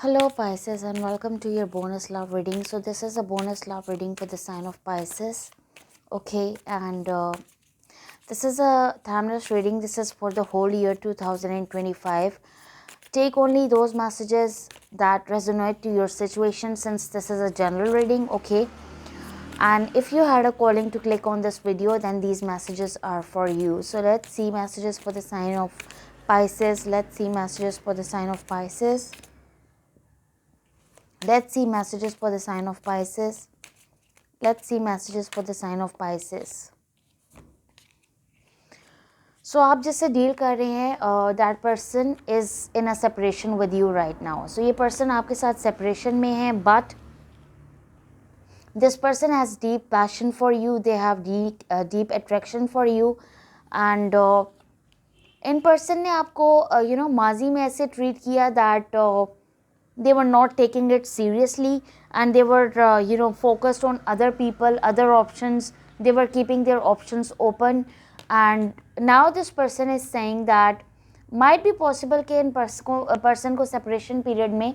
Hello Pisces and welcome to your bonus love reading. So this is a bonus love reading for the sign of Pisces. Okay, and this is a timeless reading. This is for the whole year 2025. Take only those messages that resonate to your situation, since this is a general reading. Okay, and if you had a calling to click on this video, then these messages are for you. So let's see messages for the sign of Pisces. Let's see messages for the sign of Pisces. Let's see messages for the sign of Pisces. Let's see messages for the sign of Pisces. So आप जिससे deal कर रहे हैं that person is in a separation with you right now. So ये person आपके साथ separation में है, but this person has deep passion for you. They have deep attraction for you. And इन पर्सन ने आपको माजी में ऐसे ट्रीट किया that they were not taking it seriously, and they were focused on other people, other options. They were keeping their options open, and now this person is saying that might be possible कि in person को separation period में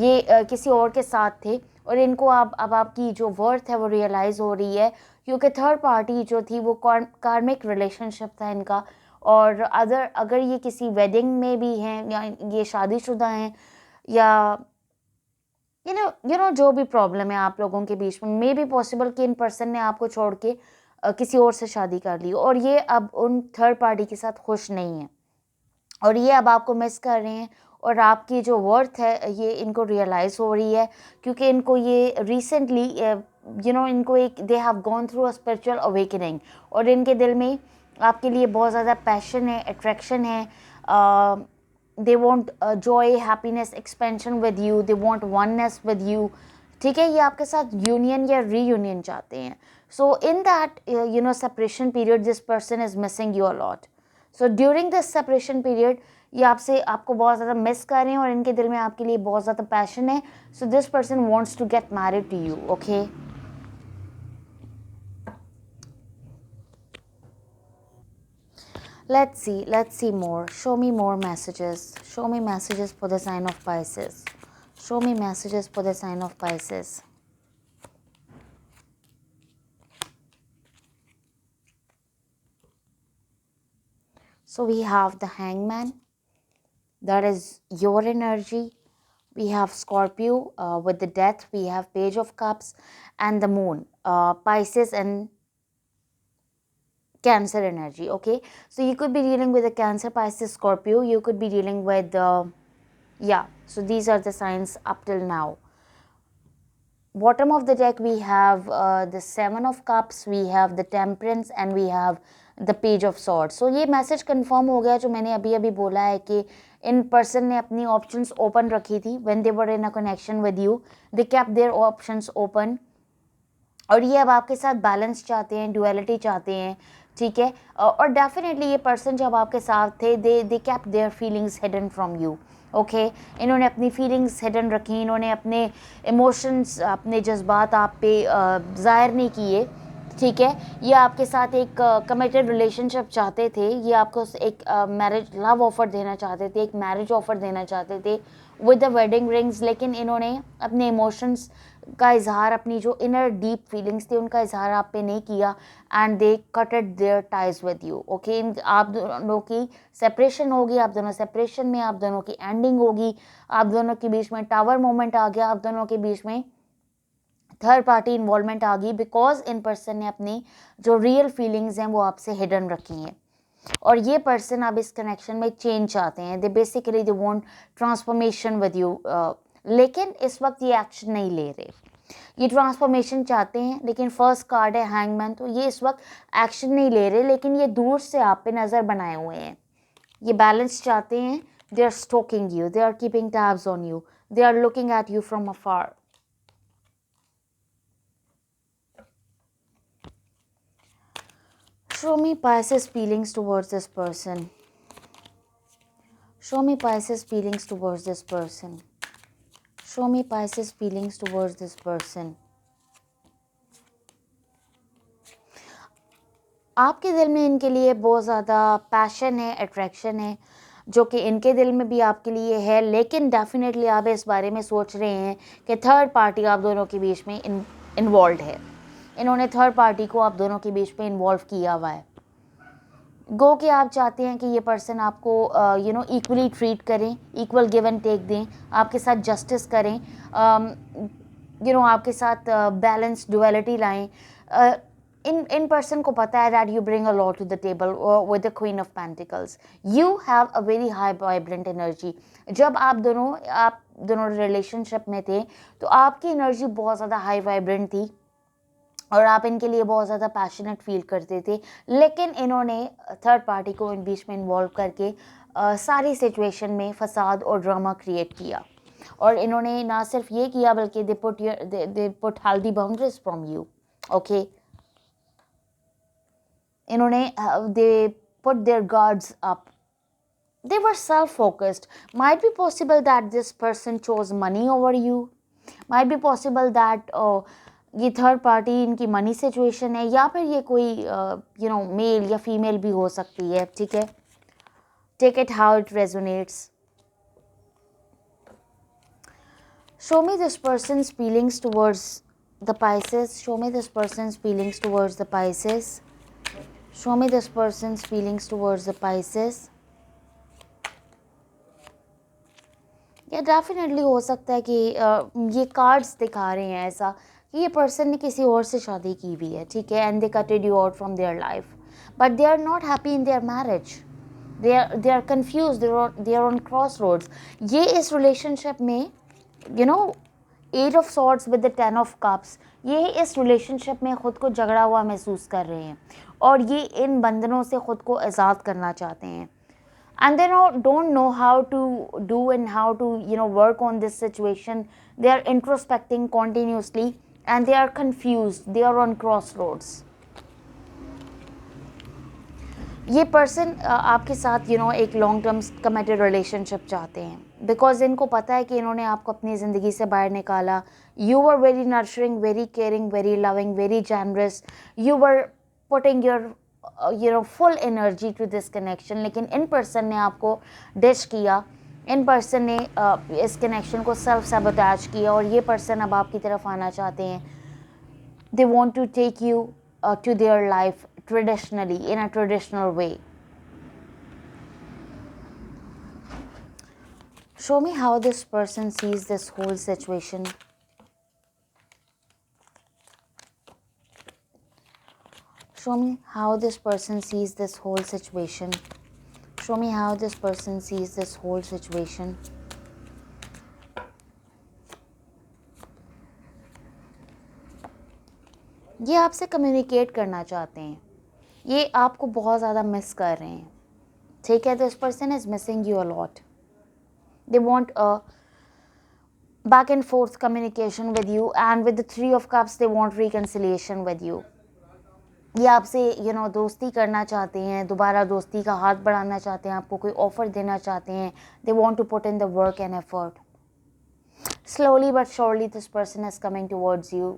ये किसी और के साथ थे, और इनको अब आपकी जो वर्थ है वो रियलाइज़ हो रही है, क्योंकि थर्ड पार्टी जो थी वो कार्मिक रिलेशनशिप था इनका. और अगर ये किसी वेडिंग में भी हैं या ये शादीशुदा हैं, या जो भी प्रॉब्लम है आप लोगों के बीच में, मे बी पॉसिबल कि इन पर्सन ने आपको छोड़ के किसी और से शादी कर ली, और ये अब उन थर्ड पार्टी के साथ खुश नहीं है, और ये अब आपको मिस कर रहे हैं, और आपकी जो वर्थ है ये इनको रियलाइज़ हो रही है, क्योंकि इनको ये रिसेंटली इनको एक they have gone through a spiritual awakening, और इनके दिल में आपके लिए बहुत ज़्यादा पैशन है, अट्रैक्शन है. They want Joy, happiness, expansion with you. They want oneness with you. ठीक है, ये आपके साथ यूनियन या रीयूनियन चाहते हैं. So in that separation period this person is missing you a lot. So during this separation period ये आपको बहुत ज़्यादा मिस कर रहे हैं, और इनके दिल में आपके लिए बहुत ज़्यादा पैशन है. So this person wants to get married to you. Okay, let's see more. Show me more messages. Show me messages for the sign of Pisces. Show me messages for the sign of Pisces. So we have the Hangman. That is your energy. We have Scorpio with the Death. We have Page of Cups and the Moon. Pisces and Cancer energy. Okay, so you could be dealing with a Cancer, Pisces, Scorpio. You could be dealing with so these are the signs up till now. Bottom of the deck we have the Seven of Cups, we have the Temperance, and we have the Page of Swords. So ये message confirm हो गया जो मैंने अभी बोला है कि इन person ने अपनी ऑप्शंस ओपन रखी थी. When they were in a connection with you, they kept their options open, और ये अब आपके साथ बैलेंस चाहते हैं, ड्युअलिटी चाहते हैं. ठीक है, और डेफिनेटली ये पर्सन जब आपके साथ थे दे kept their feelings hidden from you. Okay, इन्होंने अपनी फीलिंग्स हिडन रखी, इन्होंने अपने इमोशंस, अपने जज्बात आप पे ज़ाहिर नहीं किए. ठीक है, ये आपके साथ एक कमिटेड रिलेशनशिप चाहते थे, ये आपको एक मैरिज लव ऑफर देना चाहते थे, एक मैरिज ऑफर देना चाहते थे विद द वेडिंग रिंग्स, लेकिन इन्होंने अपने इमोशंस का इजहार, अपनी जो इनर डीप फीलिंग्स थी उनका इजहार आप पे नहीं किया, and they cutted their ties with you. Okay, आप दोनों की सेपरेशन होगी, आप दोनों सेपरेशन में, आप दोनों की एंडिंग होगी, आप दोनों के बीच में टावर मोमेंट आ गया, आप दोनों के बीच में थर्ड पार्टी इन्वॉल्वमेंट आ गई, बिकॉज इन पर्सन ने अपनी जो रियल फीलिंग्स हैं वो आपसे हिडन रखी हैं, और ये पर्सन अब इस कनेक्शन में चेंज चाहते हैं. They basically they want transformation with you, लेकिन इस वक्त ये एक्शन नहीं ले रहे. ये ट्रांसफॉर्मेशन चाहते हैं, लेकिन फर्स्ट कार्ड है हैंगमैन, तो ये इस वक्त एक्शन नहीं ले रहे, लेकिन ये दूर से आप पे नज़र बनाए हुए हैं. ये बैलेंस चाहते हैं. They are stalking you, they are keeping tabs on you, they are looking at you from afar. Show me Pisces feelings towards this person. Show me Pisces feelings towards this person. Show me Pisces feelings towards this person. आपके दिल में इनके लिए बहुत ज़्यादा passion है, attraction है, जो कि इनके दिल में भी आपके लिए है, लेकिन डेफिनेटली आप इस बारे में सोच रहे हैं कि थर्ड पार्टी आप दोनों के बीच में इन्वॉल्व है। इन्होंने थर्ड पार्टी को आप दोनों के बीच में इन्वॉल्व किया हुआ है। गो कि आप चाहते हैं कि ये पर्सन आपको इक्वली ट्रीट करें, इक्वल गिव एंड टेक दें, आपके साथ जस्टिस करें, आपके साथ बैलेंस डुअलिटी लाएं। इन पर्सन को पता है that you bring a lot to the table with the queen of pentacles. You have a very high vibrant energy. जब आप दोनों रिलेशनशिप में थे तो आपकी एनर्जी बहुत ज़्यादा हाई वाइब्रेंट थी और आप इनके लिए बहुत ज़्यादा पैशनेट फील करते थे, लेकिन इन्होंने थर्ड पार्टी को इन बीच में इन्वॉल्व करके सारी सिचुएशन में फसाद और ड्रामा क्रिएट किया। और इन्होंने ना सिर्फ ये किया बल्कि they put healthy boundaries from you. Okay, इन्होंने they put their guards up, they were self-focused. Might be possible that this person chose money over you. Might be possible that ये थर्ड पार्टी इनकी money situation है, या फिर ये कोई mail या female भी हो सकती है। ठीक है, take it how it resonates. Show me this person's feelings towards the Pisces. Show me this person's feelings towards the Pisces. Show me this person's feelings towards the Pisces. या definitely हो सकता है कि ये कार्ड्स दिखा रहे हैं ऐसा कि ये पर्सन ने किसी और से शादी की हुई है। ठीक है, and they cutted you out from their life, but they are not happy in their marriage. They are confuse, they are on cross roads. ये इस रिलेशनशिप में eight of swords with the 10 of cups, ये इस relationship में ख़ुद को झगड़ा हुआ महसूस कर रहे हैं और ये इन बंधनों से ख़ुद को आज़ाद करना चाहते हैं। And they don't know how to do and how to work on this situation. They are introspecting continuously and they are confused. They are on crossroads. ये पर्सन आपके साथ एक लॉन्ग टर्म कमिटेड रिलेशनशिप चाहते हैं because इनको पता है कि इन्होंने आपको अपनी ज़िंदगी से बाहर निकाला। You were very nurturing, very caring, very loving, very generous. You were putting your full energy to this connection, लेकिन इन पर्सन ने आपको डिश किया। इन पर्सन ने इस कनेक्शन को सेल्फ सैबोटेज किया और ये पर्सन अब आपकी तरफ आना चाहते हैं। They want to take you to their life traditionally, in a traditional way. Show me how this person sees this whole situation. Show me how this person sees this whole situation. Show me how this person sees this whole situation. ये आपसे communicate करना चाहते हैं, ये आपको बहुत ज़्यादा miss कर रहे हैं। ठीक है, this person is missing you a lot. They want a back and forth communication with you, and with the 3 of cups they want reconciliation with you. ये आपसे दोस्ती करना चाहते हैं, दोबारा दोस्ती का हाथ बढ़ाना चाहते हैं, आपको कोई ऑफ़र देना चाहते हैं। They want to put in the work and effort. Slowly but surely this person is coming towards you.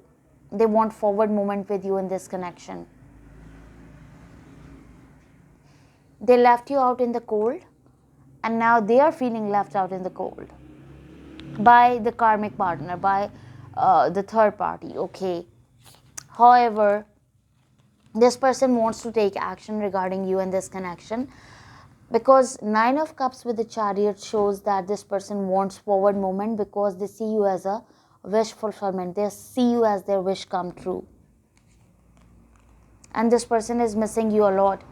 They want forward movement with you in this connection. They left you out in the cold and now they are feeling left out in the cold by the karmic partner, by the third party. Okay, however, this person wants to take action regarding you and this connection, because 9 of cups with the chariot shows that this person wants forward movement because they see you as a wish fulfillment. They see you as their wish come true, and this person is missing you a lot.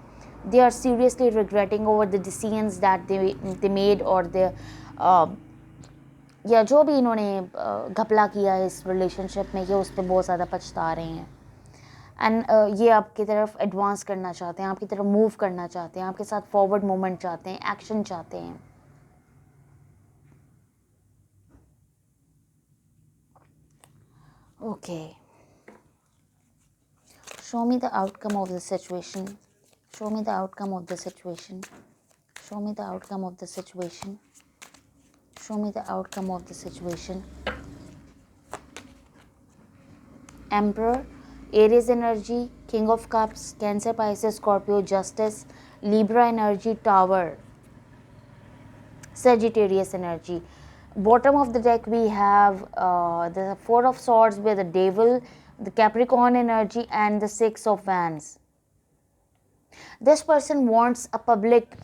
They are seriously regretting over the decisions that they made, or they या जो भी इन्होंने घपला किया है इस relationship में, ये उस पर बहुत ज़्यादा पछता रहे हैं। एंड ये आपकी तरफ एडवांस करना चाहते हैं, आपकी तरफ मूव करना चाहते हैं, आपके साथ फॉरवर्ड मूवमेंट चाहते हैं, एक्शन चाहते हैं। Okay, show me the outcome of the situation. Show me the outcome of the situation. Show me the outcome of the situation. Show me the outcome of the situation. Emperor, Aries energy, King of Cups, Cancer, Pisces, Scorpio, Justice, Libra energy, Tower. Sagittarius energy. Bottom of the deck we have the Four of Swords with the Devil, the Capricorn energy, and the Six of Wands. This person wants a public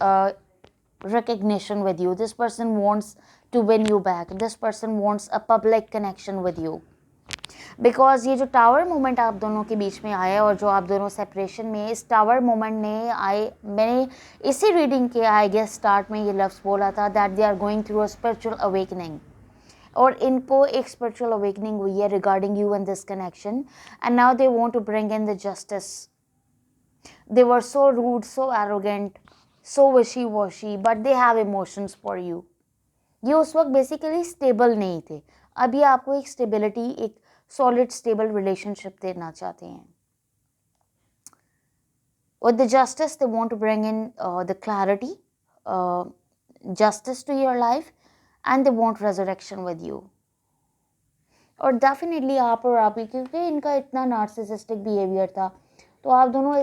recognition with you. This person wants to win you back. This person wants a public connection with you. Because ये जो tower moment आप दोनों के बीच में आया और जो आप दोनों सेपरेशन में, इस टावर मोमेंट ने मैंने इसी रीडिंग के आई गेस स्टार्ट में ये लफ्ज़ बोला था that they are going through a spiritual awakening, और इनको एक स्पिरिचुअल अवेकनिंग हुई है regarding you and this connection, and now they want to bring in the justice. They were so rude, so arrogant, so wishy washy, but they have emotions for you. ये उस वक्त basically stable नहीं थे. अभी आपको एक stability, एक solid stable relationship देना चाहते हैं. With the justice, they want to bring in the clarity, justice to your life, and they want resurrection with you. और डेफिनेटली आप और आप ही, क्योंकि इनका इतना नार्सिसिस्टिक बिहेवियर था, तो आप दोनों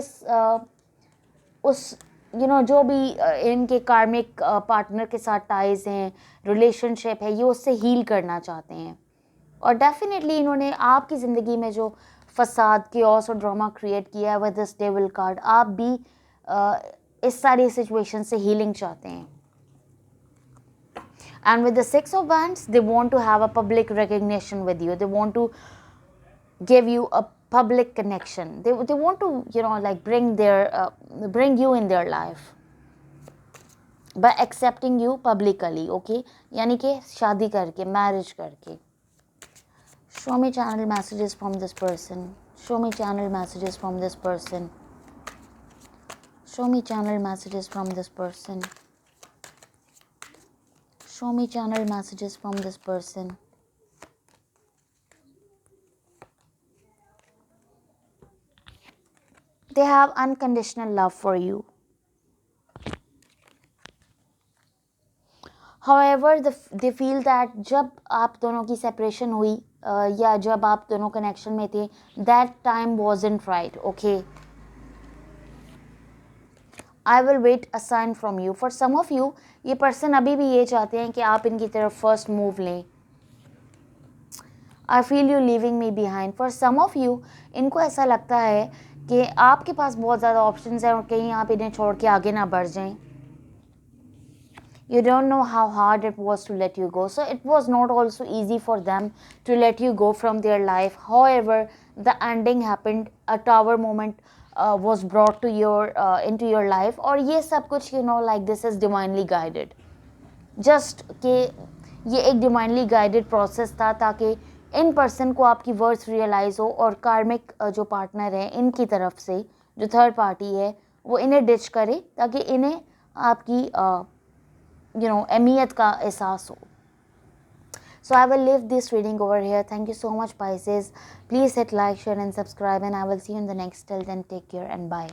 उस जो भी इनके कार्मिक पार्टनर के साथ टाइज हैं, रिलेशनशिप है, ये उससे हील करना चाहते हैं. और डेफिनेटली इन्होंने आपकी ज़िंदगी में जो फसाद, केओस और ड्रामा क्रिएट किया है विद दिस डेविल कार्ड, आप भी इस सारी सिचुएशन से हीलिंग चाहते हैं. And with the six of wands, they want to have a public recognition with you. They want to give you a public connection. They want to like bring you in their life by accepting you publicly. Okay, यानी कि शादी करके, marriage करके. Show me channel messages from this person. Show me channel messages from this person. Show me channel messages from this person. Show me channel messages from this person. They have unconditional love for you. However, they feel that जब आप दोनों की separation हुई या जब आप दोनों connection में थे, that time wasn't right. Okay, I will wait a sign from you. For some of you, ये person अभी भी ये चाहते हैं कि आप इनकी तरफ first move लें. I feel you leaving me behind. For some of you, इनको ऐसा लगता है कि आपके पास बहुत ज़्यादा ऑप्शंस हैं और कहीं आप इन्हें छोड़ के आगे ना बढ़ जाएं. You don't know how hard it was to let you go. So it was not also easy for them to let you go from their life. However, the ending happened. A tower moment was brought to into your life. और ये सब कुछ like this is divinely guided. Just कि ये एक divinely guided process था ताकि in person को आपकी वर्ड्स रियलाइज हो और कार्मिक जो पार्टनर है इनकी तरफ से जो थर्ड पार्टी है वो इन्हें डिच करे ताकि इन्हें आपकी अहमियत का एहसास हो. So I will leave this reading over here. Thank you so much, Pisces. Please hit like, share and subscribe, and I will see you in the next. Till then, take care and bye.